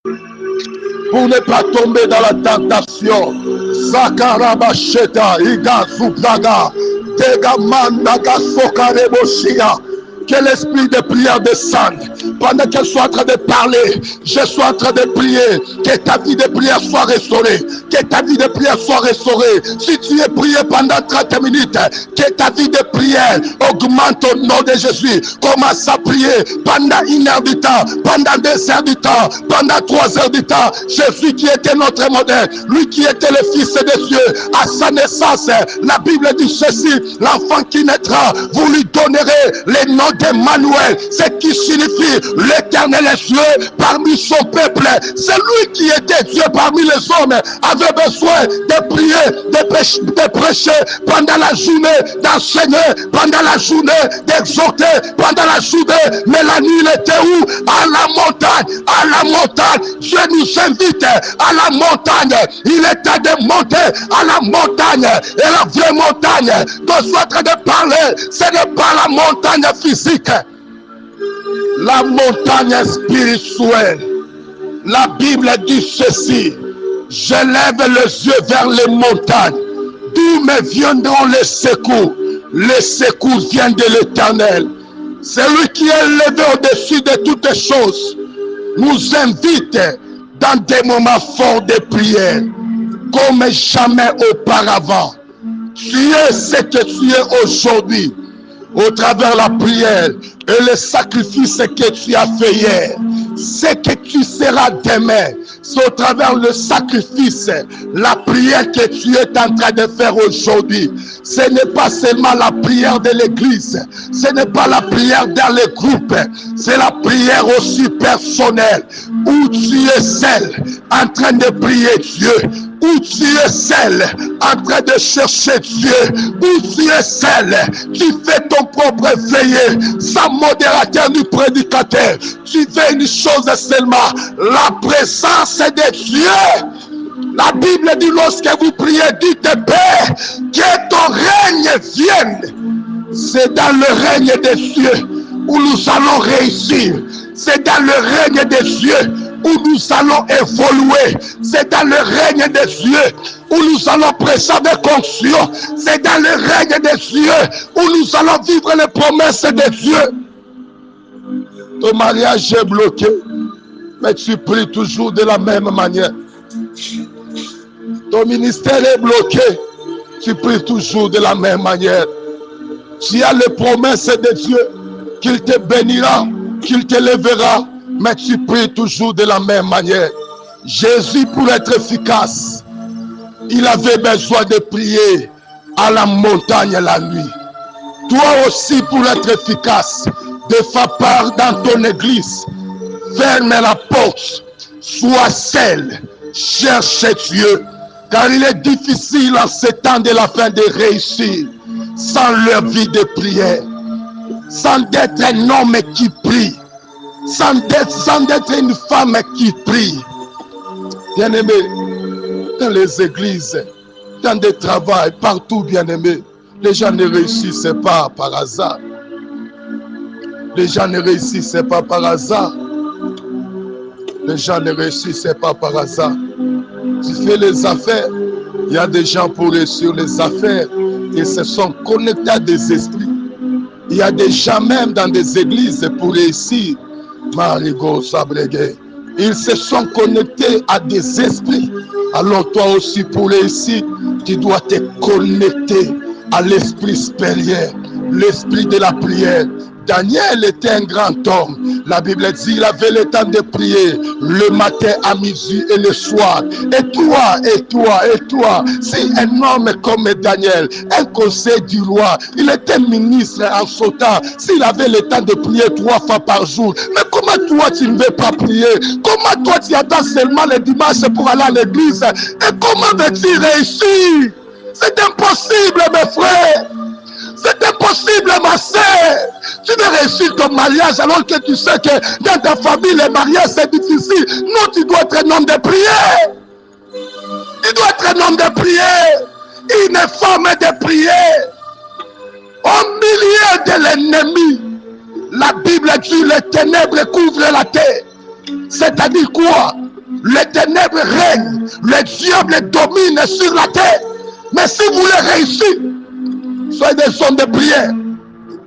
pour ne pas tomber dans la tentation. Zakarabasheta, Igazubraga, Degamandaga Sokareboshia. Que l'esprit de prière descende. Pendant qu'elle soit en train de parler, je sois en train de prier. Que ta vie de prière soit restaurée. Que ta vie de prière soit restaurée. Si tu es prié pendant 30 minutes, que ta vie de prière augmente au nom de Jésus. Commence à prier pendant 1 heure du temps, pendant 2 heures du temps, pendant 3 heures du temps. Jésus qui était notre modèle, lui qui était le Fils de Dieu, à sa naissance, la Bible dit ceci: l'enfant qui naîtra, vous lui donnerez les noms d'Emmanuel, ce qui signifie l'Éternel est Dieu parmi son peuple. C'est lui qui était Dieu parmi les hommes, avait besoin de prier, de prêcher pendant la journée, d'enseigner pendant la journée, d'exhorter pendant la journée. Mais la nuit, il était où? À la montagne. À la montagne. Dieu nous invite à la montagne. Il est temps de monter à la montagne. Et la vraie montagne dont je suis en train de parler, ce n'est pas la montagne physique. La montagne spirituelle. La Bible dit ceci: je lève les yeux vers les montagnes, d'où me viendront les secours. Les secours viennent de l'Éternel. Celui qui est élevé au-dessus de toutes choses nous invite dans des moments forts de prière comme jamais auparavant. Tu es ce que tu es aujourd'hui au travers de la prière et le sacrifice que tu as fait hier. Ce que tu seras demain, c'est au travers le sacrifice, la prière que tu es en train de faire aujourd'hui. Ce n'est pas seulement la prière de l'église, ce n'est pas la prière dans les groupes, c'est la prière aussi personnelle, où tu es seul en train de prier Dieu, où tu es seul en train de chercher Dieu, où tu es seul, tu fais ton propre veillée, sans modérateur ni prédicateur. Tu fais une chose seulement, la présence de Dieu. La Bible dit lorsque vous priez, dites Père, que ton règne vienne. C'est dans le règne des cieux où nous allons réussir. C'est dans le règne des cieux où nous allons évoluer. C'est dans le règne des cieux où nous allons préserver conscience. C'est dans le règne des cieux où nous allons vivre les promesses de Dieu. Ton mariage est bloqué, mais tu pries toujours de la même manière. Ton ministère est bloqué, tu pries toujours de la même manière. Tu as les promesses de Dieu, qu'il te bénira, qu'il te lèvera, mais tu pries toujours de la même manière. Jésus, pour être efficace, il avait besoin de prier à la montagne la nuit. Toi aussi, pour être efficace, de faire part dans ton église, ferme la porte, sois seul, cherche Dieu, car il est difficile en ces temps de la fin de réussir sans leur vie de prière, sans d'être un homme qui prie, sans d'être une femme qui prie. Bien-aimé, dans les églises, dans des travails, partout, bien-aimé, les gens ne réussissent pas par hasard. Les gens ne réussissent pas par hasard. Les gens ne réussissent pas par hasard. Tu fais les affaires, il y a des gens pour réussir les affaires qui se sont connectés à des esprits. Il y a des gens même dans des églises pour réussir. Marigo Sabregue. Ils se sont connectés à des esprits. Alors toi aussi pour réussir, tu dois te connecter à l'esprit supérieur, l'esprit de la prière. Daniel était un grand homme. La Bible dit qu'il avait le temps de prier le matin, à midi et le soir. Et toi, si un homme comme Daniel, un conseil du roi, il était ministre en son temps, s'il avait le temps de prier 3 fois par jour, mais comment toi tu ne veux pas prier? Comment toi tu attends seulement le dimanche pour aller à l'église? Et comment veux-tu réussir? C'est impossible, mes frères. C'est impossible, ma sœur. Tu veux réussir ton mariage alors que tu sais que dans ta famille, les mariages c'est difficile. Non, tu dois être un homme de prière. Tu dois être un homme de prière. Une femme de prière. Au milieu de l'ennemi, la Bible dit les ténèbres couvrent la terre. C'est-à-dire quoi? les ténèbres règnent, le diable domine sur la terre. Mais si vous voulez réussir, soyez des hommes de prière.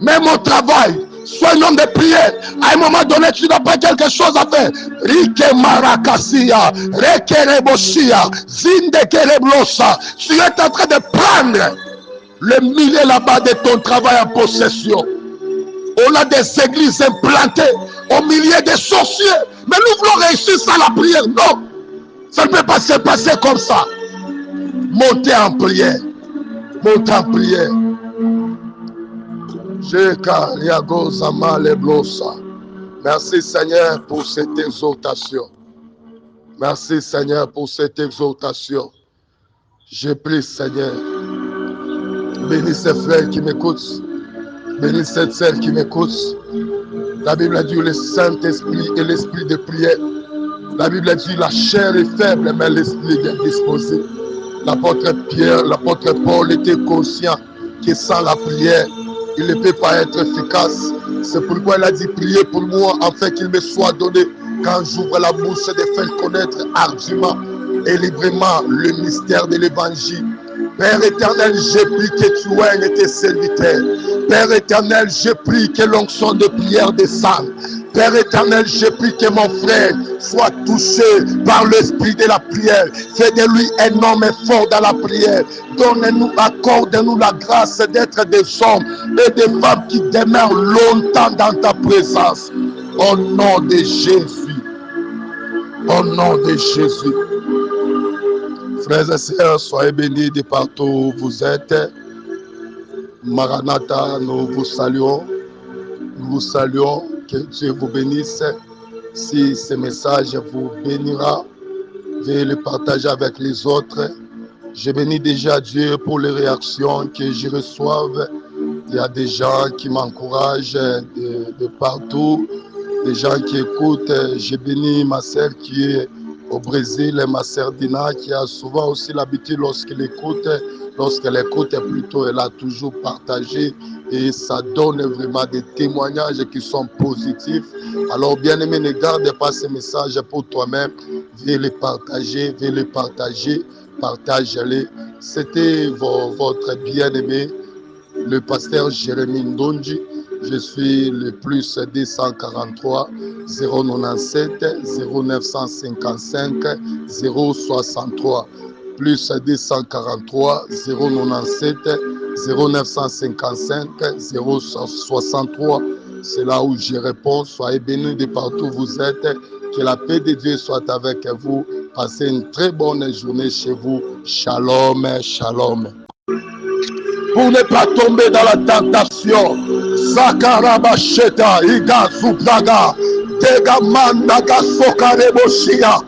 Même au travail, sois un homme de prière. À un moment donné, tu n'as pas quelque chose à faire. Rike Marakasia, Rekerebosia, Zindekereblosa. Tu es en train de prendre le millier là-bas de ton travail en possession. On a des églises implantées au milieu des sorciers. Mais nous voulons réussir sans la prière. Non, ça ne peut pas se passer comme ça. Montez en prière. Montez en prière. Merci Seigneur pour cette exhortation. Merci Seigneur pour cette exhortation. Je prie Seigneur. Bénis ces frères qui m'écoutent. Bénis cette sœur qui m'écoute. La Bible a dit le Saint-Esprit et l'esprit de prière. La Bible a dit la chair est faible, mais l'esprit est disposé. L'apôtre Pierre, l'apôtre Paul était conscient que sans la prière, il ne peut pas être efficace. C'est pourquoi il a dit priez pour moi afin qu'il me soit donné quand j'ouvre la bouche de faire connaître ardument et librement le mystère de l'évangile. Père éternel, je prie que tu oignes tes serviteurs. Père éternel, je prie que l'onction de prière descende. Père éternel, je prie que mon frère soit touché par l'esprit de la prière. Fais de lui un homme fort dans la prière. Donne-nous, accorde-nous la grâce d'être des hommes et des femmes qui demeurent longtemps dans ta présence. Au nom de Jésus. Au nom de Jésus. Frères et sœurs, soyez bénis de partout où vous êtes. Maranatha, nous vous saluons. Nous vous saluons. Que Dieu vous bénisse. Si ce message vous bénira, veuillez le partager avec les autres. Je bénis déjà Dieu pour les réactions que je reçois. Il y a des gens qui m'encouragent de partout. Des gens qui écoutent. Je bénis ma sœur qui est au Brésil, ma sœur Dina, qui a souvent aussi l'habitude lorsqu'elle écoute plutôt, elle a toujours partagé et ça donne vraiment des témoignages qui sont positifs. Alors bien aimé, ne garde pas ces messages pour toi-même, viens les partager, partage-les. C'était votre bien-aimé, le pasteur Jérémie Ndonji. Je suis le plus 243 097 0955 063. Plus 243 097 0955 063. C'est là où je réponds. Soyez bénis de partout où vous êtes. Que la paix de Dieu soit avec vous. Passez une très bonne journée chez vous. Shalom, shalom. Pour ne pas tomber dans la tentation, Sakarabasheta, Iga Zubraga, Degamandaga Sokareboshia.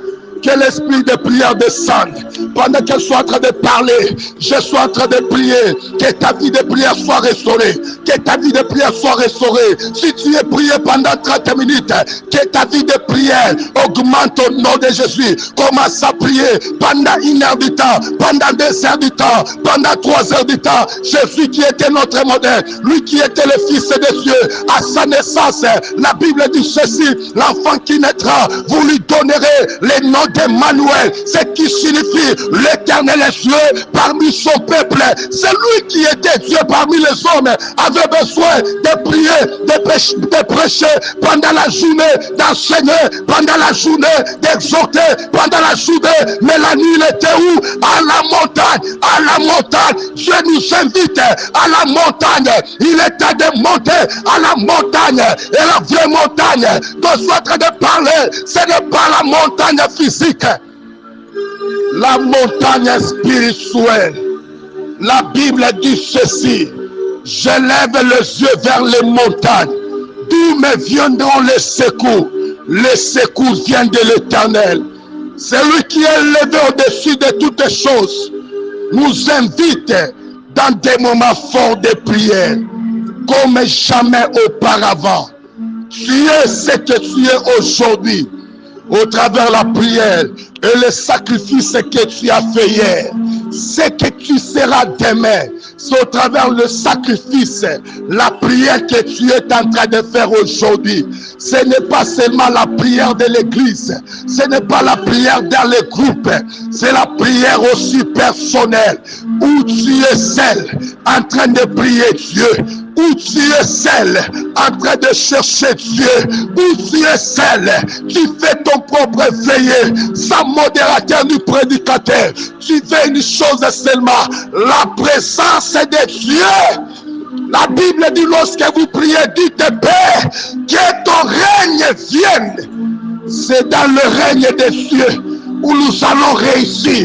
Que l'esprit de prière descende. Pendant qu'elle soit en train de parler, je suis en train de prier. Que ta vie de prière soit restaurée. Que ta vie de prière soit restaurée. Si tu es prié pendant 30 minutes, que ta vie de prière augmente au nom de Jésus. Commence à prier pendant 1 heure du temps, pendant 2 heures du temps, pendant 3 heures du temps. Jésus qui était notre modèle, lui qui était le Fils de Dieu, à sa naissance, la Bible dit ceci, l'enfant qui naîtra, vous lui donnerez les noms d'Emmanuel, ce qui signifie l'Éternel est Dieu parmi son peuple. C'est lui qui était Dieu parmi les hommes, avait besoin de prier, de prêcher pendant la journée, d'enseigner pendant la journée, d'exhorter pendant la journée. Mais la nuit, il était où? À la montagne, à la montagne. Dieu nous invite à la montagne. Il est temps de monter à la montagne. Et la vraie montagne dont je suis en train de parler, ce n'est pas la montagne physique. La montagne spirituelle. La Bible dit ceci: je lève les yeux vers les montagnes, d'où me viendront les secours. Les secours viennent de l'Éternel. C'est lui qui est élevé au-dessus de toutes choses. Nous invite dans des moments forts de prière, comme jamais auparavant. Tu es ce que tu es aujourd'hui. au travers la prière et le sacrifice que tu as fait hier. Ce que tu seras demain, c'est au travers le sacrifice, la prière que tu es en train de faire aujourd'hui. Ce n'est pas seulement la prière de l'église, ce n'est pas la prière dans les groupes, c'est la prière aussi personnelle, où tu es seul en train de prier Dieu, où tu es seul en train de chercher Dieu, où tu es seul, tu fais ton propre veillée, sans modérateur ni prédicateur. Tu fais une chose seulement, la présence de Dieu. La Bible dit lorsque vous priez, dites Père, que ton règne vienne. C'est dans le règne des cieux où nous allons réussir.